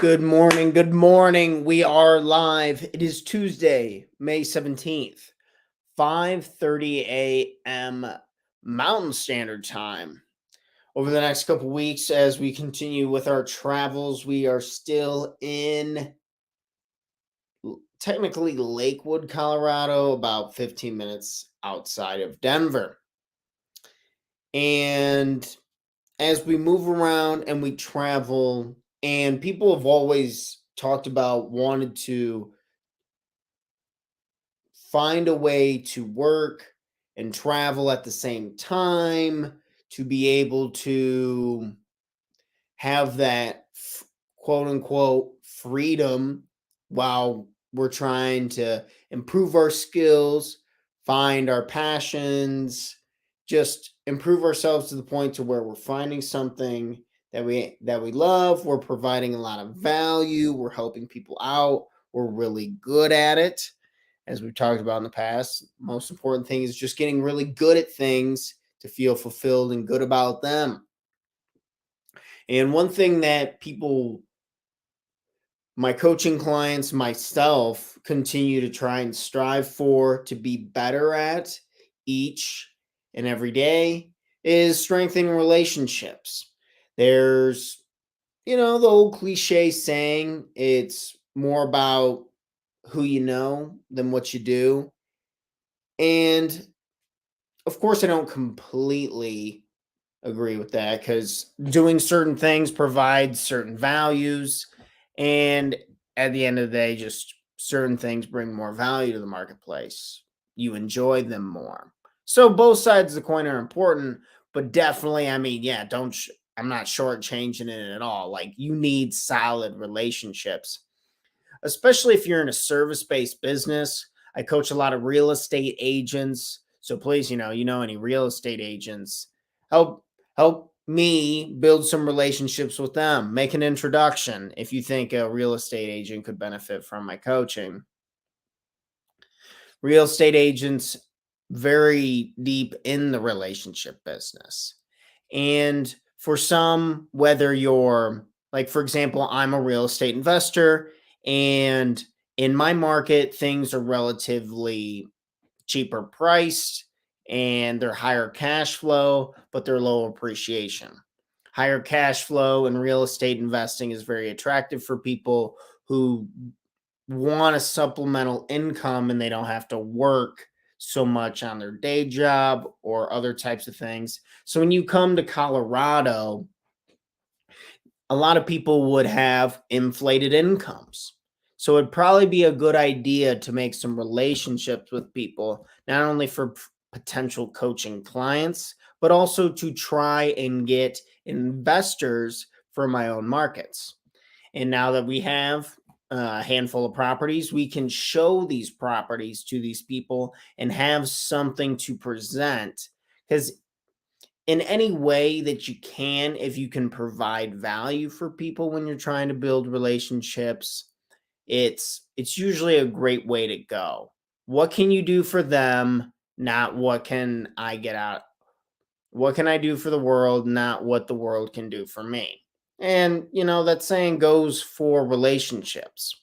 Good morning. Good morning. We are live. It is Tuesday, May 17th, 5:30 a.m. Mountain Standard Time. Over the next couple weeks, as we continue with our travels, we are still in technically Lakewood, Colorado, about 15 minutes outside of Denver. And as we move around and we travel, and people have always talked about wanted to find a way to work and travel at the same time to be able to have that quote unquote freedom while we're trying to improve our skills, find our passions, just improve ourselves to the point to where we're finding something that we love, we're providing a lot of value, we're helping people out, we're really good at it. As we've talked about in the past, most important thing is just getting really good at things to feel fulfilled and good about them. And one thing that people, my coaching clients, myself, continue to try and strive for to be better at each and every day is strengthening relationships. There's, the old cliche saying, it's more about who you know than what you do. And of course, I don't completely agree with that because doing certain things provides certain values. And at the end of the day, just certain things bring more value to the marketplace. You enjoy them more. So both sides of the coin are important, but definitely, I mean, yeah, I'm not shortchanging it at all. Like, you need solid relationships, especially if you're in a service-based business. I coach a lot of real estate agents. So please, any real estate agents, help help me build some relationships with them. Make an introduction if you think a real estate agent could benefit from my coaching. Real estate agents very deep in the relationship business. And for some, whether you're like, for example, I'm a real estate investor, and in my market, things are relatively cheaper priced and they're higher cash flow, but they're low appreciation. Higher cash flow in real estate investing is very attractive for people who want a supplemental income and they don't have to work so much on their day job or other types of things. So when you come to Colorado, a lot of people would have inflated incomes. So it'd probably be a good idea to make some relationships with people, not only for potential coaching clients, but also to try and get investors for my own markets. And now that we have a handful of properties, we can show these properties to these people and have something to present. Because in any way that you can, if you can provide value for people when you're trying to build relationships, it's usually a great way to go. What can you do for them, not what can I get out? What can I do for the world, not what the world can do for me? And, that saying goes for relationships.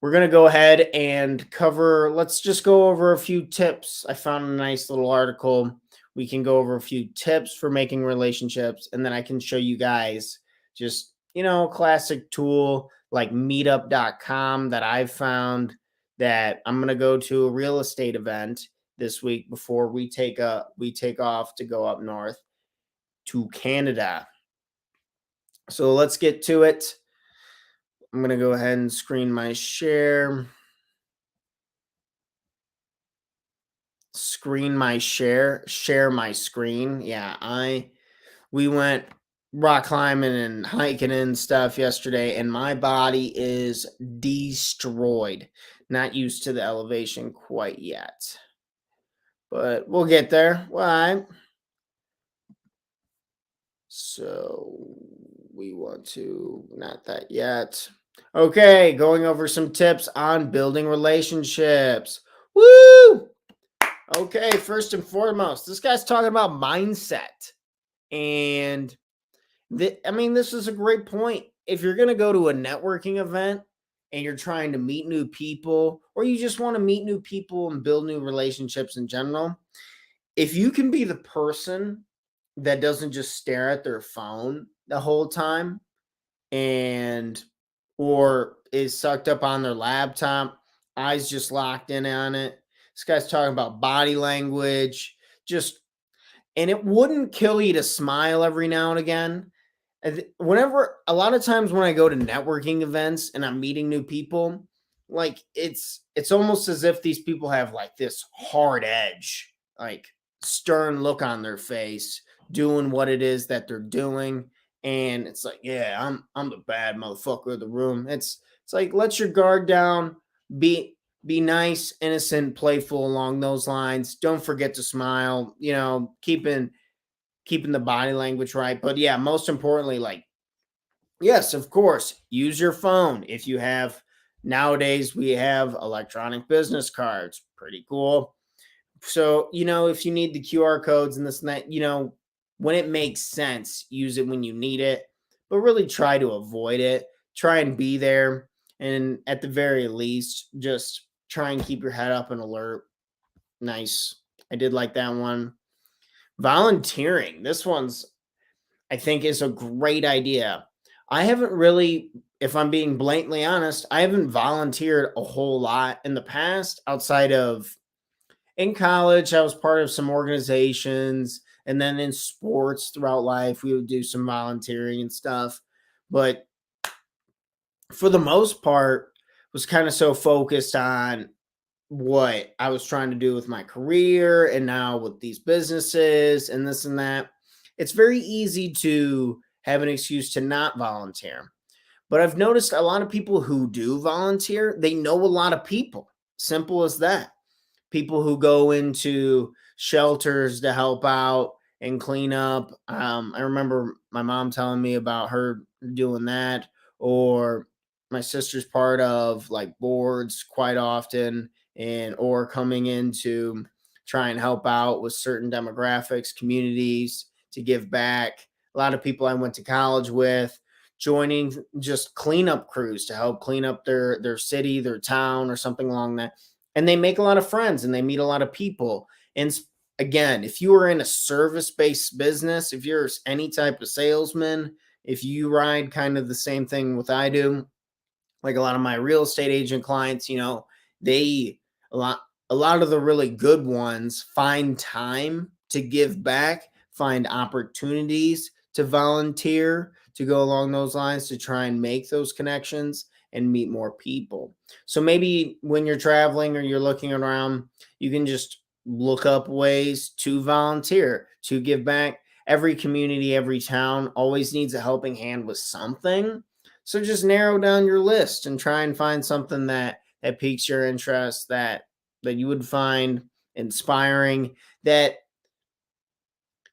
We're going to go ahead and let's just go over a few tips. I found a nice little article. We can go over a few tips for making relationships, and then I can show you guys just, a classic tool like meetup.com that I've found that I'm going to go to a real estate event this week before we take off to go up north to Canada. So let's get to it. I'm going to go ahead and screen my share. Share my screen. Yeah, we went rock climbing and hiking and stuff yesterday, and my body is destroyed. Not used to the elevation quite yet, but we'll get there. Why? So we want to, not that yet. Okay, going over some tips on building relationships. Woo! Okay, first and foremost, this guy's talking about mindset. And this is a great point. if you're going to go to a networking event and you're trying to meet new people, or you just want to meet new people and build new relationships in general, if you can be the person that doesn't just stare at their phone the whole time and or is sucked up on their laptop, eyes just locked in on it. This guy's talking about body language, just and it wouldn't kill you to smile every now and again. Whenever a lot of times when I go to networking events and I'm meeting new people, like it's almost as if these people have like this hard edge, like stern look on their face, doing what it is that they're doing. And it's like, yeah, I'm the bad motherfucker of the room. It's like let your guard down, be nice, innocent, playful along those lines. Don't forget to smile, keeping the body language right. But yeah, most importantly, like, yes, of course, use your phone. If you have nowadays, we have electronic business cards, pretty cool. So, if you need the QR codes and this and that, when it makes sense, use it when you need it, but really try to avoid it. Try and be there. And at the very least, just try and keep your head up and alert. Nice. I did like that one. Volunteering. This one's, I think, is a great idea. I haven't really, if I'm being blatantly honest, I haven't volunteered a whole lot in the past outside of in college. I was part of some organizations, and then in sports throughout life, we would do some volunteering and stuff. But for the most part, was kind of so focused on what I was trying to do with my career and now with these businesses and this and that. It's very easy to have an excuse to not volunteer. But I've noticed a lot of people who do volunteer, they know a lot of people. Simple as that. People who go into shelters to help out and clean up. I remember my mom telling me about her doing that, or my sister's part of like boards quite often, and or coming in to try and help out with certain demographics, communities to give back. A lot of people I went to college with joining just cleanup crews to help clean up their city, their town, or something along that, and they make a lot of friends and they meet a lot of people. And again, if you are in a service-based business, if you're any type of salesman, if you ride kind of the same thing with I do, like a lot of my real estate agent clients, they a lot a lot of the really good ones find time to give back, find opportunities to volunteer, to go along those lines, to try and make those connections and meet more people. So maybe when you're traveling or you're looking around, you can just look up ways to volunteer, to give back. Every community, every town always needs a helping hand with something. So just narrow down your list and try and find something that piques your interest, that you would find inspiring, that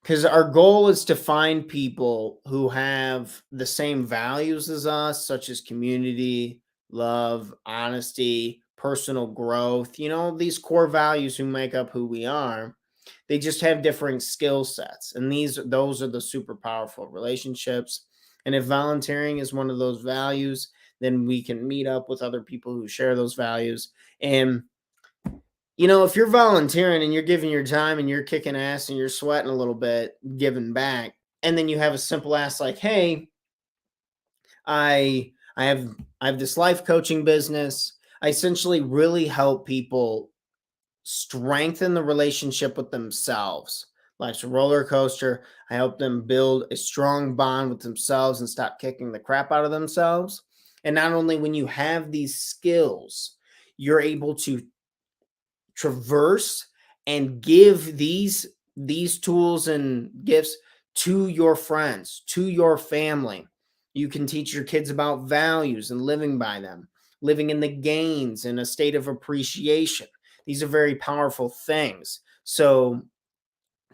because our goal is to find people who have the same values as us, such as community, love, honesty, personal growth, these core values who make up who we are. They just have different skill sets. And those are the super powerful relationships. And if volunteering is one of those values, then we can meet up with other people who share those values. And if you're volunteering and you're giving your time and you're kicking ass and you're sweating a little bit, giving back, and then you have a simple ask like, "Hey, I have this life coaching business. I essentially really help people strengthen the relationship with themselves. Life's a roller coaster. I help them build a strong bond with themselves and stop kicking the crap out of themselves." And not only when you have these skills, you're able to traverse and give these tools and gifts to your friends, to your family. You can teach your kids about values and living by them, living in the gains in a state of appreciation. These are very powerful things. So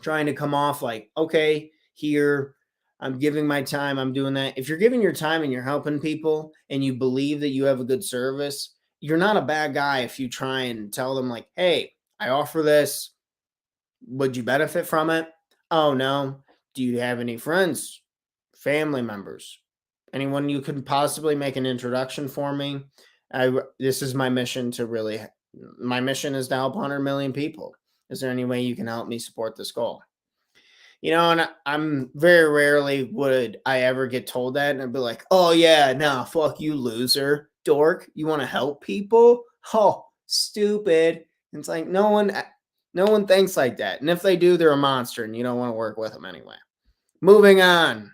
trying to come off like, okay, here, I'm giving my time, I'm doing that. If you're giving your time and you're helping people and you believe that you have a good service, you're not a bad guy if you try and tell them, like, hey, I offer this. Would you benefit from it? Oh, no. Do you have any friends, family members, Anyone you could possibly make an introduction for me. This is my mission to really, my mission is to help 100 million people. Is there any way you can help me support this goal? And I'm very rarely would I ever get told that, and I'd be like, "Oh yeah, nah, fuck you, loser, dork. You want to help people? Oh, stupid." And it's like no one thinks like that, and if they do, they're a monster, and you don't want to work with them anyway. Moving on.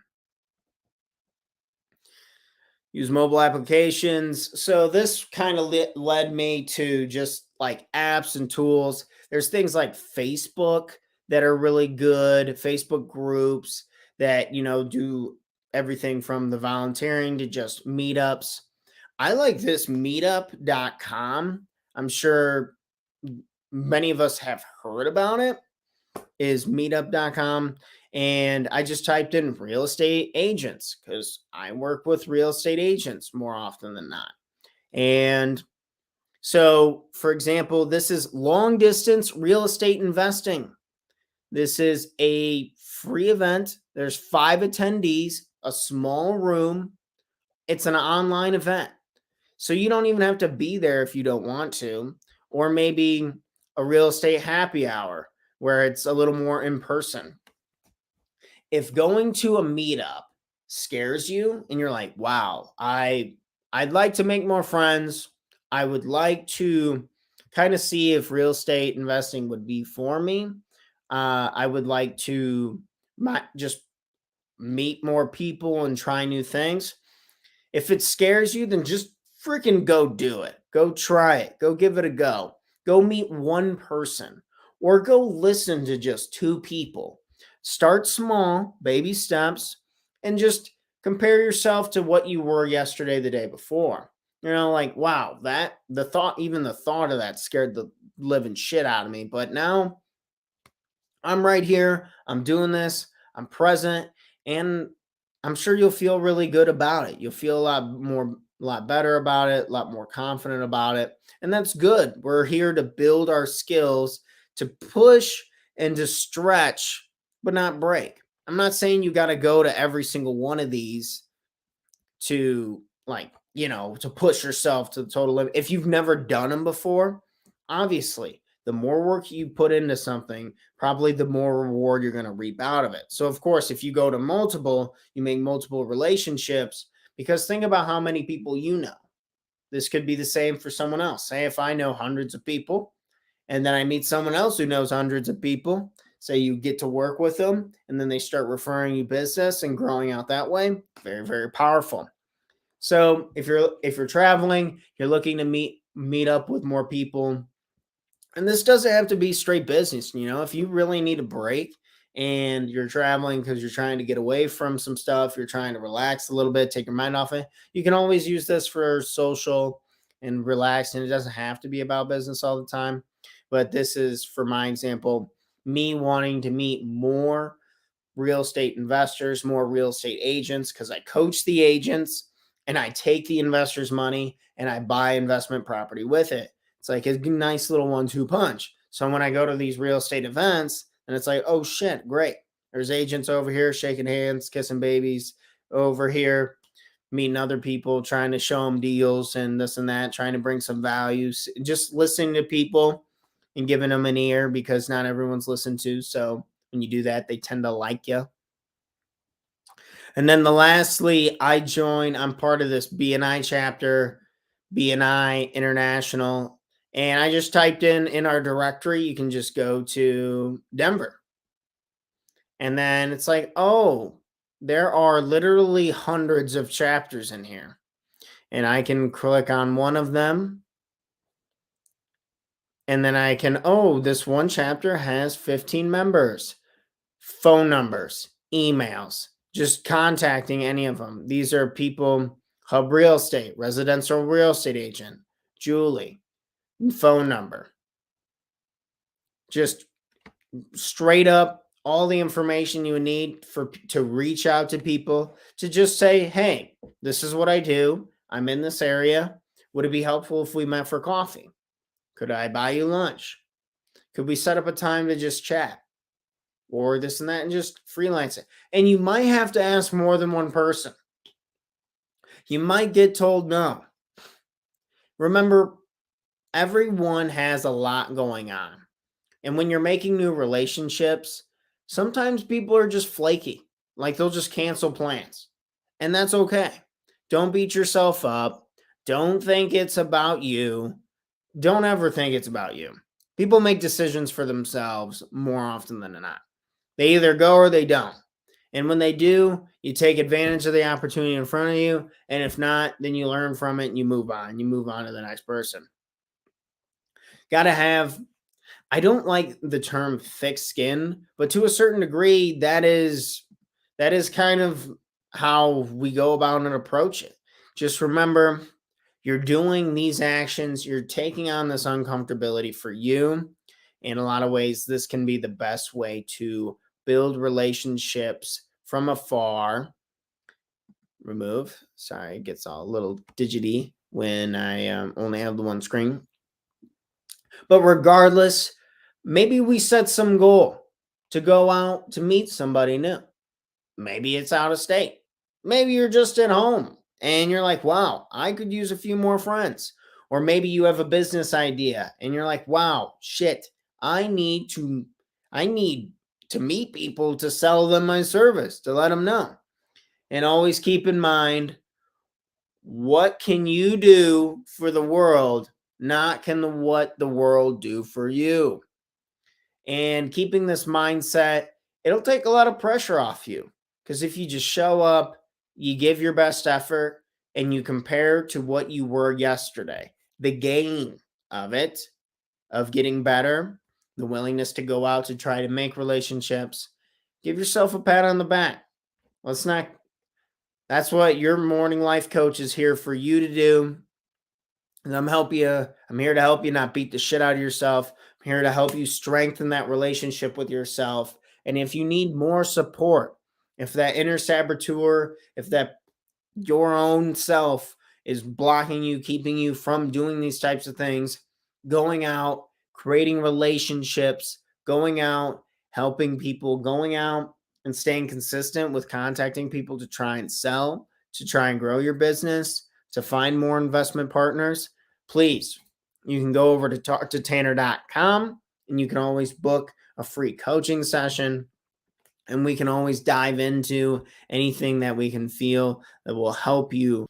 Use mobile applications. So this kind of led me to just like apps and tools. There's things like Facebook that are really good, Facebook groups that, do everything from the volunteering to just meetups. I like this meetup.com. I'm sure many of us have heard about it, is meetup.com. And I just typed in real estate agents because I work with real estate agents more often than not. And so, for example, this is long distance real estate investing. This is a free event. There's 5 attendees, a small room. It's an online event. So you don't even have to be there if you don't want to, or maybe a real estate happy hour where it's a little more in person. If going to a meetup scares you and you're like, wow, I'd like to make more friends. I would like to kind of see if real estate investing would be for me. I would like to just meet more people and try new things. If it scares you, then just freaking go do it. Go try it. Go give it a go. Go meet one person or go listen to just 2 people. Start small, baby steps, and just compare yourself to what you were yesterday, the day before. Like, wow, even the thought of that scared the living shit out of me. But now I'm right here. I'm doing this. I'm present. And I'm sure you'll feel really good about it. You'll feel a lot better about it, a lot more confident about it. And that's good. We're here to build our skills, to push and to stretch, but not break. I'm not saying you got to go to every single one of these to to push yourself to the total limit. If you've never done them before, obviously, the more work you put into something, probably the more reward you're going to reap out of it. So, of course, if you go to multiple, you make multiple relationships, because think about how many people you know. This could be the same for someone else. Say if I know hundreds of people and then I meet someone else who knows hundreds of people, say you get to work with them and then they start referring you business and growing out that way. Very, very powerful. So if you're traveling, you're looking to meet up with more people. And this doesn't have to be straight business. If you really need a break and you're traveling because you're trying to get away from some stuff, you're trying to relax a little bit, take your mind off it, you can always use this for social and relax. And it doesn't have to be about business all the time. But this is, for my example, me wanting to meet more real estate investors, more real estate agents, because I coach the agents and I take the investors' money and I buy investment property with it. It's like a nice little 1-2 punch. So when I go to these real estate events, and it's like, oh shit, great. There's agents over here shaking hands, kissing babies, over here meeting other people, trying to show them deals and this and that, trying to bring some values, just listening to people and giving them an ear, because not everyone's listened to. So when you do that, they tend to like you. And then lastly, I'm part of this BNI chapter, BNI International. And I just typed in our directory, you can just go to Denver. And then it's like, oh, there are literally hundreds of chapters in here. And I can click on one of them. And then I can, this one chapter has 15 members, phone numbers, emails, just contacting any of them. These are people, Hub Real Estate, residential real estate agent, Julie, phone number. Just straight up all the information you need to reach out to people, to just say, hey, this is what I do. I'm in this area. Would it be helpful if we met for coffee? Could I buy you lunch? Could we set up a time to just chat? Or this and that, and just freelance it. And you might have to ask more than one person. You might get told no. Remember, everyone has a lot going on. And when you're making new relationships, sometimes people are just flaky. Like they'll just cancel plans. And that's okay. Don't beat yourself up. Don't think it's about you. Don't ever think it's about you. People make decisions for themselves more often than not. They either go or they don't. And when they do, you take advantage of the opportunity in front of you. And if not, then you learn from it and you move on. You move on to the next person. Got to have, I don't like the term thick skin, but to a certain degree, that is kind of how we go about and approach it. Just remember, you're doing these actions, you're taking on this uncomfortability for you. In a lot of ways, this can be the best way to build relationships from afar. Remove. Sorry, it gets all a little digity when I only have the one screen. But regardless, maybe we set some goal to go out to meet somebody new. Maybe it's out of state. Maybe you're just at home and you're like, wow, I could use a few more friends. Or maybe you have a business idea and you're like, wow, shit, I need to meet people to sell them my service, to let them know. And always keep in mind, what can you do for the world, not what the world do for you. And keeping this mindset, it'll take a lot of pressure off you. Because if you just show up, you give your best effort, and you compare to what you were yesterday, the gain of it, of getting better, the willingness to go out to try to make relationships, give yourself a pat on the back. That's what your morning life coach is here for you to do. And I'm here to help you not beat the shit out of yourself. I'm here to help you strengthen that relationship with yourself. And if you need more support, if that inner saboteur, if that your own self is blocking you, keeping you from doing these types of things, going out, creating relationships, going out, helping people, going out and staying consistent with contacting people to try and sell, to try and grow your business, to find more investment partners, please, you can go over to talktotanner.com and you can always book a free coaching session. And we can always dive into anything that we can feel that will help you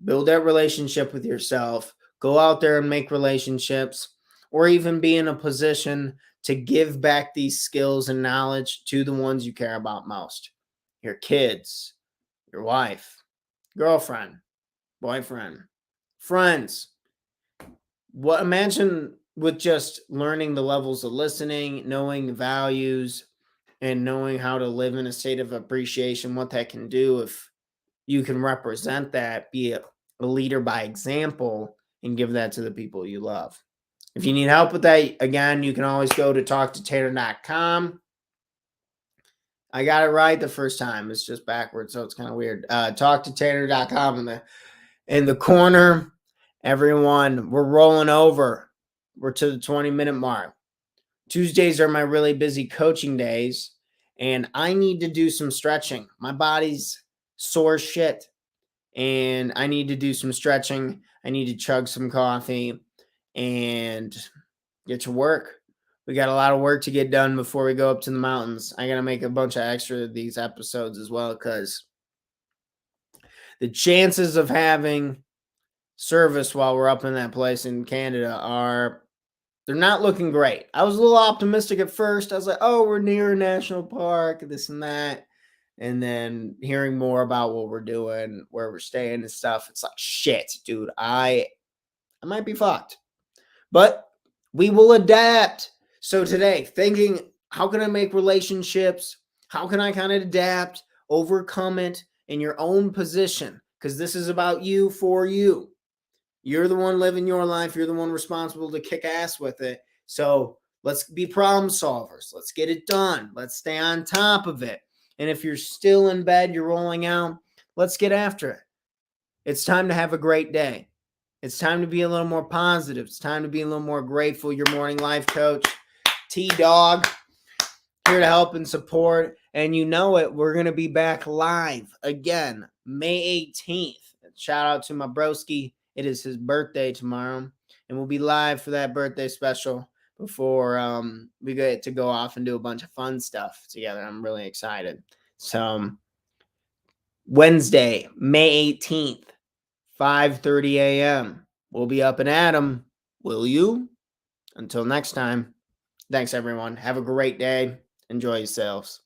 build that relationship with yourself, go out there and make relationships, or even be in a position to give back these skills and knowledge to the ones you care about most. Your kids, your wife, girlfriend, boyfriend, friends. Imagine with just learning the levels of listening, knowing values, and knowing how to live in a state of appreciation, what that can do if you can represent that, be a leader by example, and give that to the people you love. If you need help with that, again, you can always go to talktotanner.com. I got it right the first time. It's just backwards, so it's kind of weird. Talktotanner.com in the corner. Everyone, we're rolling over. We're to the 20-minute mark. Tuesdays are my really busy coaching days, and I need to do some stretching. My body's sore shit, and I need to do some stretching. I need to chug some coffee and get to work. We got a lot of work to get done before we go up to the mountains. I got to make a bunch of extra of these episodes as well, because the chances of having service while we're up in that place in Canada they're not looking great. I was a little optimistic at first. I was like, oh, we're near a national park, this and that. And then hearing more about what we're doing, where we're staying and stuff, it's like, shit, dude, I might be fucked. But we will adapt. So today, thinking, how can I make relationships? How can I kind of adapt, overcome it in your own position? Because this is about you, for you. You're the one living your life. You're the one responsible to kick ass with it. So let's be problem solvers. Let's get it done. Let's stay on top of it. And if you're still in bed, you're rolling out, let's get after it. It's time to have a great day. It's time to be a little more positive. It's time to be a little more grateful. Your morning life coach, T-Dog, here to help and support. And you know it, we're going to be back live again, May 18th. shout out to my broski. It is his birthday tomorrow, and we'll be live for that birthday special before we get to go off and do a bunch of fun stuff together. I'm really excited. So Wednesday, May 18th, 5:30 a.m. We'll be up and at 'em. Will you? Until next time. Thanks, everyone. Have a great day. Enjoy yourselves.